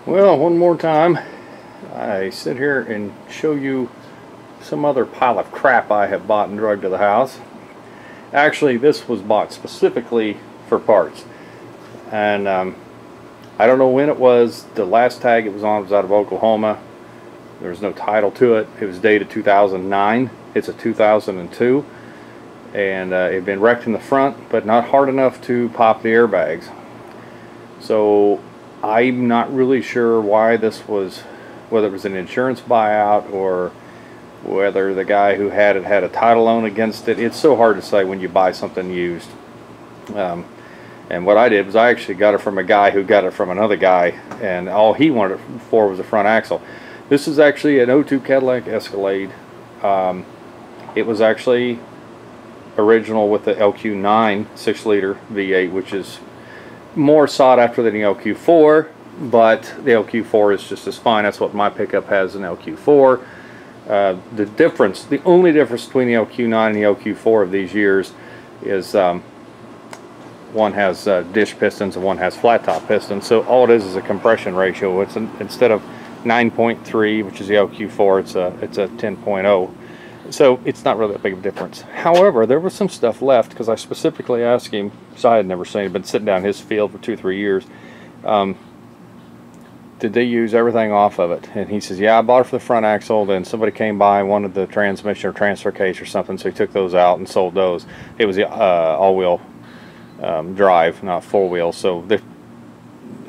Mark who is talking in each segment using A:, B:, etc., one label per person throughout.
A: Well, one more time, I sit here and show you some other pile of crap I have bought and drugged to the house. Actually, this was bought specifically for parts. And I don't know when it was. The last tag it was on was out of Oklahoma. There was no title to it. It was dated 2009. It's a 2002. And it had been wrecked in the front, but not hard enough to pop the airbags. So I'm not really sure why this was, whether it was an insurance buyout or whether the guy who had it had a title loan against it. It's so hard to say when you buy something used. And what I did was I actually got it from a guy who got it from another guy, and all he wanted it for was the front axle. This is actually an 02 Cadillac Escalade. It was actually original with the LQ9 6-liter V8, which is more sought after than the LQ4, but the LQ4 is just as fine. That's what my pickup has, an LQ4. The only difference between the LQ9 and the LQ4 of these years is one has dish pistons and one has flat top pistons. So all it is a compression ratio. It's instead of 9.3, which is the LQ4, it's a 10.0. So it's not really that big of a difference. However, there was some stuff left because I specifically asked him, because I had never seen it, been sitting down in his field for 2-3 years. Did they use everything off of it? And he says, yeah, I bought it for the front axle, then somebody came by and wanted the transmission or transfer case or something, so he took those out and sold those. It was the all-wheel drive, not four-wheel, so it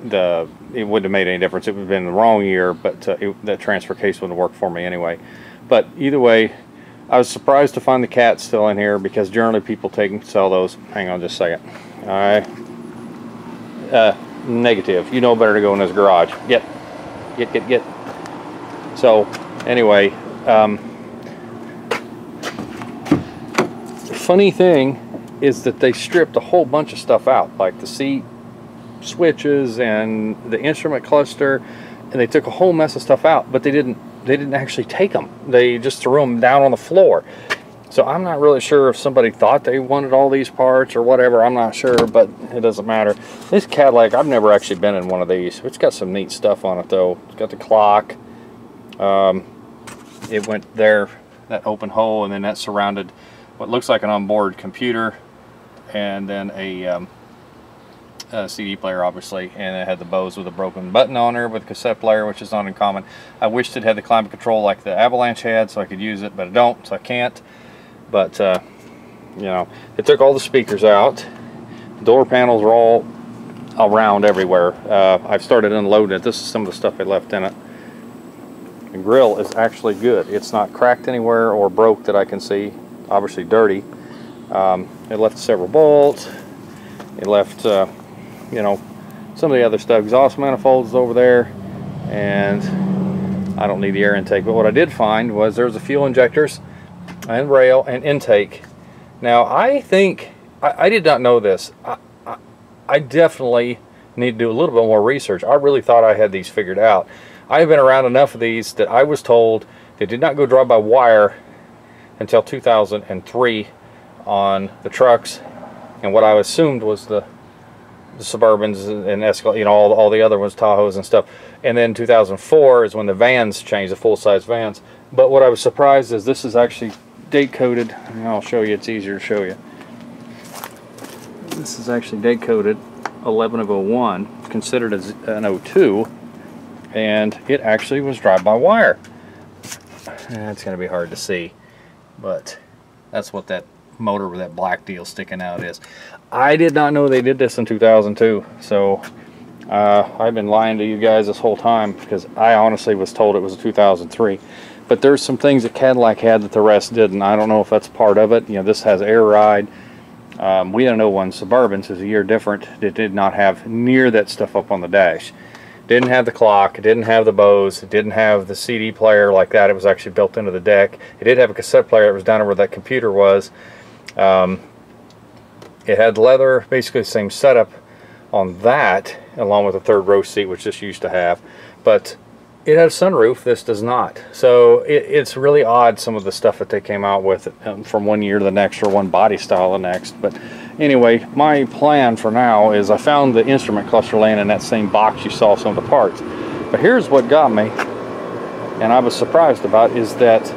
A: wouldn't have made any difference. It would have been the wrong year, but that transfer case wouldn't have worked for me anyway. But either way, I was surprised to find the cat still in here, because generally people sell those. Hang on just a second. Alright. Negative. You know better to go in this garage. Get. So, anyway, the funny thing is that they stripped a whole bunch of stuff out, like the seat switches and the instrument cluster, and they took a whole mess of stuff out, but they didn't actually take them. They just threw them down on the floor. So I'm not really sure if somebody thought they wanted all these parts or whatever. I'm not sure, but it doesn't matter. This Cadillac, I've never actually been in one of these. It's got some neat stuff on it though. It's got the clock. It went there, that open hole, and then that surrounded what looks like an onboard computer, and then a CD player, obviously, and it had the Bose with a broken button on there with a cassette player, which is not uncommon. I wished it had the climate control like the Avalanche had, so I could use it, but I don't, so I can't. But you know, they took all the speakers out. Door panels are all around everywhere. I've started unloading it. This is some of the stuff they left in it. The grill is actually good. It's not cracked anywhere or broke that I can see. Obviously dirty. It left several bolts. It left you know, some of the other stuff. Exhaust manifolds over there, and I don't need the air intake. But what I did find was there's the fuel injectors and rail and intake. Now I think I did not know this. I definitely need to do a little bit more research. I really thought I had these figured out. I've been around enough of these that I was told they did not go drive-by-wire until 2003 on the trucks, and what I assumed was the Suburbans and Escalade, you know, all the other ones, Tahoes and stuff. And then 2004 is when the vans changed, the full-size vans. But what I was surprised is this is actually date-coded, and I'll show you, it's easier to show you. This is actually date-coded 11/01, considered as an 02, and it actually was drive-by-wire. It's going to be hard to see, but that's what that motor with that black deal sticking out is. I did not know they did this in 2002, so I've been lying to you guys this whole time, because I honestly was told it was a 2003. But there's some things that Cadillac had that the rest didn't. I don't know if that's part of it. You know, this has air ride. We had an 01 Suburban, so it's a year different. It did not have near that stuff up on the dash. Didn't have the clock, it didn't have the Bose, it didn't have the CD player like that. It was actually built into the deck. It did have a cassette player that was down where that computer was. It had leather, basically the same setup on that, along with a third row seat, which this used to have. But it had a sunroof, this does not. So it's really odd, some of the stuff that they came out with from one year to the next, or one body style to the next. But anyway, my plan for now is I found the instrument cluster laying in that same box you saw some of the parts. But here's what got me, and I was surprised about, is that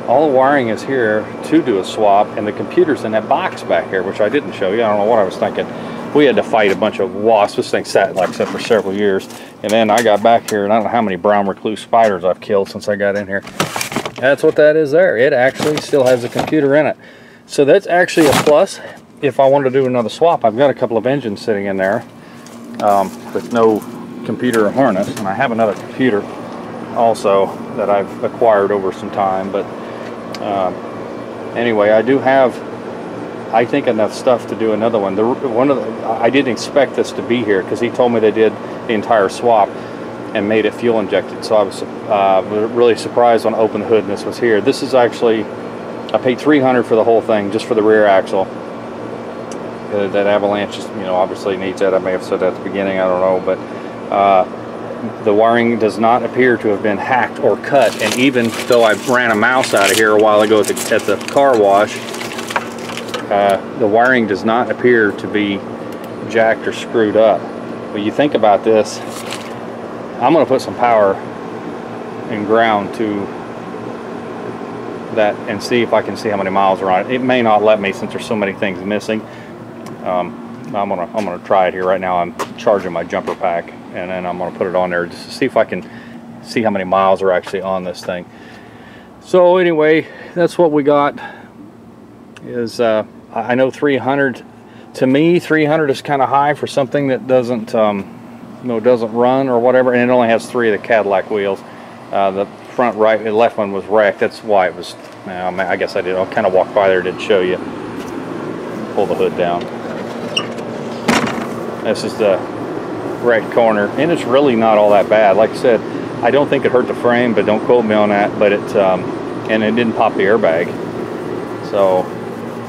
A: all the wiring is here to do a swap, and the computer's in that box back here, which I didn't show you. I don't know what I was thinking. We had to fight a bunch of wasps. This thing sat like that for several years. And then I got back here, and I don't know how many brown recluse spiders I've killed since I got in here. That's what that is there. It actually still has a computer in it. So that's actually a plus. If I wanted to do another swap, I've got a couple of engines sitting in there with no computer or harness. And I have another computer also that I've acquired over some time. But anyway, I do have, I think, enough stuff to do another one. I didn't expect this to be here because he told me they did the entire swap and made it fuel injected. So I was really surprised when I opened the hood and this was here. This is actually, I paid $300 for the whole thing, just for the rear axle. That Avalanche, just, you know, obviously needs that. I may have said that at the beginning, I don't know, but the wiring does not appear to have been hacked or cut. And even though I ran a mouse out of here a while ago at the car wash, the wiring does not appear to be jacked or screwed up. But you think about this, I'm going to put some power and ground to that and see if I can see how many miles are on it. It may not let me since there's so many things missing. I'm gonna try it here right now. I'm charging my jumper pack, and then I'm gonna put it on there just to see if I can see how many miles are actually on this thing. So anyway, that's what we got. Is I know 300, to me 300 is kind of high for something that doesn't doesn't run or whatever, and it only has 3 of the Cadillac wheels. The front right and left one was wrecked. That's why it was. I guess I did. I'll kind of walk by there, did show you. Pull the hood down. This is the right corner, and it's really not all that bad. Like I said, I don't think it hurt the frame, but don't quote me on that. But it and it didn't pop the airbag, so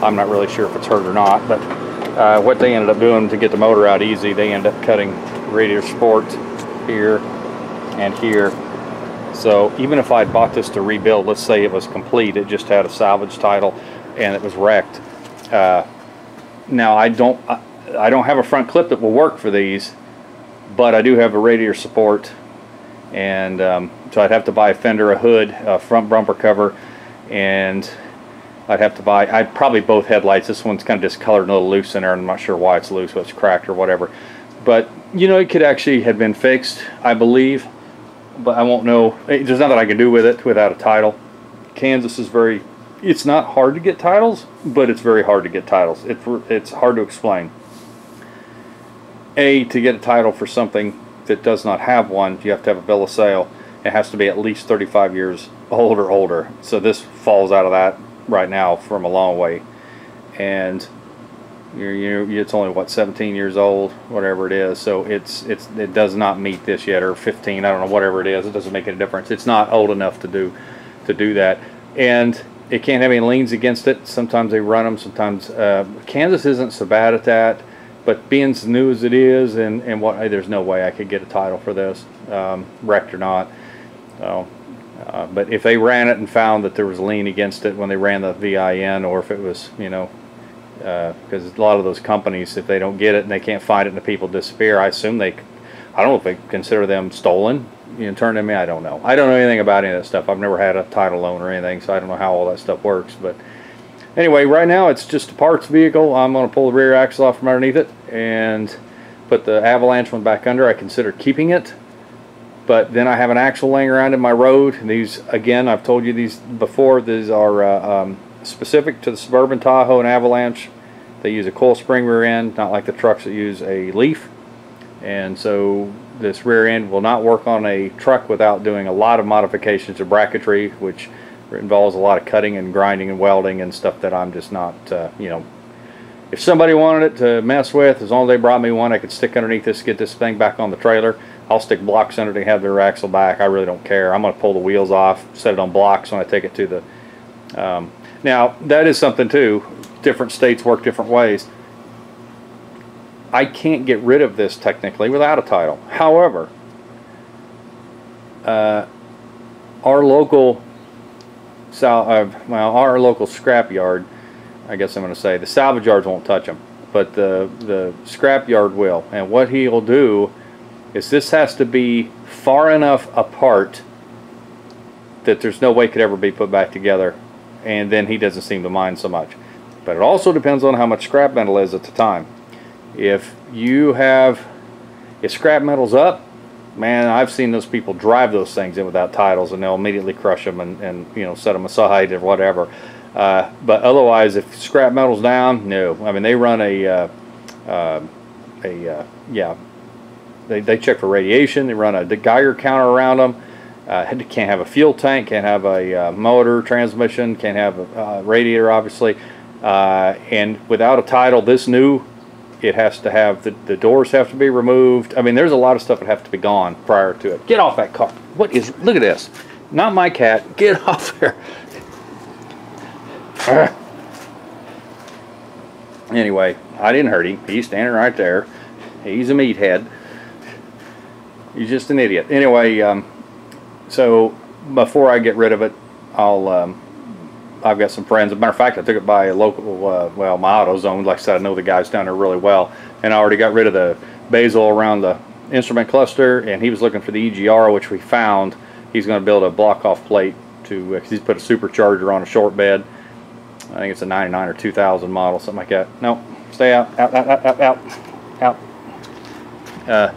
A: I'm not really sure if it's hurt or not. But what they ended up doing to get the motor out easy, they ended up cutting radiator support here and here. So even if I bought this to rebuild, let's say it was complete, it just had a salvage title and it was wrecked. Now I don't have a front clip that will work for these, but I do have a radiator support, and so I'd have to buy a fender, a hood, a front bumper cover, and I'd probably both headlights. This one's kind of discolored and a little loose in there, and I'm not sure why it's loose, whether it's cracked or whatever. But you know, it could actually have been fixed, I believe, but I won't know. There's nothing I can do with it without a title. Kansas is it's not hard to get titles, but it's very hard to get titles. It's hard to explain. To get a title for something that does not have one, you have to have a bill of sale. It has to be at least 35 years old or older. So this falls out of that right now from a long way. And it's only, what, 17 years old, whatever it is. So it does not meet this yet, or 15, I don't know, whatever it is. It doesn't make any difference. It's not old enough to do that. And it can't have any liens against it. Sometimes they run them. Sometimes Kansas isn't so bad at that. But being as new as it is, and there's no way I could get a title for this, wrecked or not. So, but if they ran it and found that there was a lien against it when they ran the VIN, or if it was, because a lot of those companies, if they don't get it and they can't find it and the people disappear, I assume I don't know if they consider them stolen, turn them in. I don't know. I don't know anything about any of that stuff. I've never had a title loan or anything, so I don't know how all that stuff works. But anyway, right now it's just a parts vehicle. I'm going to pull the rear axle off from underneath it and put the Avalanche one back under. I consider keeping it, but then I have an axle laying around in my road. And these, again, I've told you these before, these are specific to the Suburban Tahoe and Avalanche. They use a coil spring rear end, not like the trucks that use a leaf. And so this rear end will not work on a truck without doing a lot of modifications to bracketry, which involves a lot of cutting and grinding and welding and stuff that I'm just not, if somebody wanted it to mess with, as long as they brought me one, I could stick underneath this, get this thing back on the trailer. I'll stick blocks under to have their axle back. I really don't care. I'm going to pull the wheels off, set it on blocks when I take it to the... now, that is something too. Different states work different ways. I can't get rid of this technically without a title. However, our local scrap yard, I guess I'm going to say, the salvage yards won't touch them, but the scrap yard will. And what he'll do is this has to be far enough apart that there's no way it could ever be put back together, and then he doesn't seem to mind so much. But it also depends on how much scrap metal is at the time. If scrap metal's up, man, I've seen those people drive those things in without titles, and they'll immediately crush them and you know, set them aside or whatever. But otherwise, if scrap metal's down, no. I mean, they run they check for radiation. They run a Geiger counter around them. Can't have a fuel tank, can't have a motor, transmission, can't have a radiator, obviously. And without a title this new, it has to have, the doors have to be removed. I mean, there's a lot of stuff that have to be gone prior to it. Get off that car. What is, look at this. Not my cat. Get off there. Anyway, I didn't hurt him. He's standing right there. He's a meathead. He's just an idiot. Anyway, so before I get rid of it, I've got some friends. As a matter of fact, I took it by a local, well, my AutoZone. Like I said, I know the guys down there really well, and I already got rid of the bezel around the instrument cluster, and he was looking for the EGR, which we found. He's going to build a block-off plate to, because he's put a supercharger on a short bed. I think it's a 99 or 2000 model, something like that. No, stay out, out.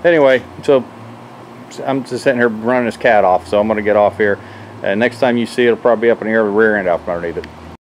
A: Anyway, so I'm just sitting here running this cat off, so I'm going to get off here. And next time you see it, it'll probably be up in the air with the rear end out from underneath it.